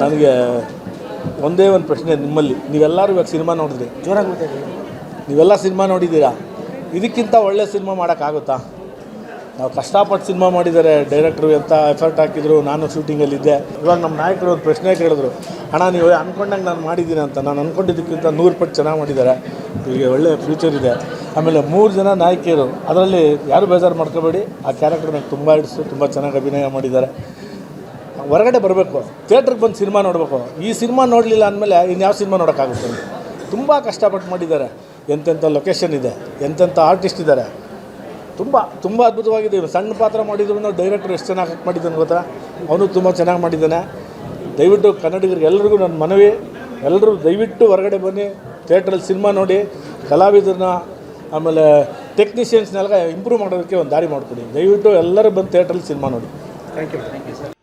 ನನಗೆ ಒಂದೇ ಒಂದು ಪ್ರಶ್ನೆ ನಿಮ್ಮಲ್ಲಿ, ನೀವೆಲ್ಲರೂ ಇವಾಗ ಸಿನಿಮಾ ನೋಡಿದ್ರಿ, ಜೋರಾಗಿ ಮಾತಾಡಿ. ನೀವೆಲ್ಲ ಸಿನಿಮಾ ನೋಡಿದ್ದೀರಾ, ಇದಕ್ಕಿಂತ ಒಳ್ಳೆ ಸಿನಿಮಾ ಮಾಡೋಕ್ಕಾಗುತ್ತಾ? ನಾವು ಕಷ್ಟಪಟ್ಟು ಸಿನಿಮಾ ಮಾಡಿದ್ದಾರೆ, ಡೈರೆಕ್ಟ್ರು ಎಂಥ ಎಫರ್ಟ್ ಹಾಕಿದ್ರು, ನಾನು ಶೂಟಿಂಗಲ್ಲಿದ್ದೆ. ಇವಾಗ ನಮ್ಮ ನಾಯಕರು ಒಂದು ಪ್ರಶ್ನೆ ಕೇಳಿದ್ರು, ಅಣ್ಣ ನೀವು ಅಂದ್ಕೊಂಡಂಗೆ ನಾನು ಮಾಡಿದ್ದೀನಿ ಅಂತ. ನಾನು ಅಂದ್ಕೊಂಡಿದ್ದಕ್ಕಿಂತ 100 ಪಟ್ಟು ಚೆನ್ನಾಗಿ ಮಾಡಿದ್ದಾರೆ, ಈಗ ಒಳ್ಳೆ ಫ್ಯೂಚರ್ ಇದೆ. ಆಮೇಲೆ 3 ಜನ ನಾಯಕಿಯರು, ಅದರಲ್ಲಿ ಯಾರು ಬೇಜಾರು ಮಾಡ್ಕೋಬೇಡಿ, ಆ ಕ್ಯಾರೆಕ್ಟರ್ ನನಗೆ ತುಂಬ ಹಿಡಿಸು, ತುಂಬ ಚೆನ್ನಾಗಿ ಅಭಿನಯ ಮಾಡಿದ್ದಾರೆ. ಹೊರಗಡೆ ಬರಬೇಕು, ಥಿಯೇಟ್ರಿಗೆ ಬಂದು ಸಿನಿಮಾ ನೋಡಬೇಕು. ಈ ಸಿನಿಮಾ ನೋಡಲಿಲ್ಲ ಅಂದಮೇಲೆ ಇನ್ಯಾವ ಸಿನಿಮಾ ನೋಡೋಕ್ಕಾಗುತ್ತೆ? ತುಂಬ ಕಷ್ಟಪಟ್ಟು ಮಾಡಿದ್ದಾರೆ. ಎಂತೆಂಥ ಲೊಕೇಶನ್ ಇದೆ, ಎಂತೆಂಥ ಆರ್ಟಿಸ್ಟ್ ಇದ್ದಾರೆ, ತುಂಬ ಅದ್ಭುತವಾಗಿದೆ. ಸಣ್ಣ ಪಾತ್ರ ಮಾಡಿದ್ರು ಡೈರೆಕ್ಟ್ರು ಎಷ್ಟು ಚೆನ್ನಾಗಿ ಮಾಡಿದ್ದಾನೆ ಗೊತ್ತಾ, ಅವನು ತುಂಬ ಚೆನ್ನಾಗಿ ಮಾಡಿದ್ದಾನೆ. ದಯವಿಟ್ಟು ಕನ್ನಡಿಗರಿಗೆ ಎಲ್ಲರಿಗೂ ನನ್ನ ಮನವಿ, ಎಲ್ಲರೂ ದಯವಿಟ್ಟು ಹೊರಗಡೆ ಬನ್ನಿ, ಥಿಯೇಟ್ರಲ್ಲಿ ಸಿನಿಮಾ ನೋಡಿ, ಕಲಾವಿದರನ್ನ ಆಮೇಲೆ ಟೆಕ್ನಿಷಿಯನ್ಸ್ನೆಲ್ಲ ಇಂಪ್ರೂವ್ ಮಾಡೋದಕ್ಕೆ ಒಂದು ದಾರಿ ಮಾಡಿಕೊಡಿ. ದಯವಿಟ್ಟು ಎಲ್ಲರೂ ಬಂದು ಥಿಯೇಟ್ರಲ್ಲಿ ಸಿನಿಮಾ ನೋಡಿ. Thank you sir.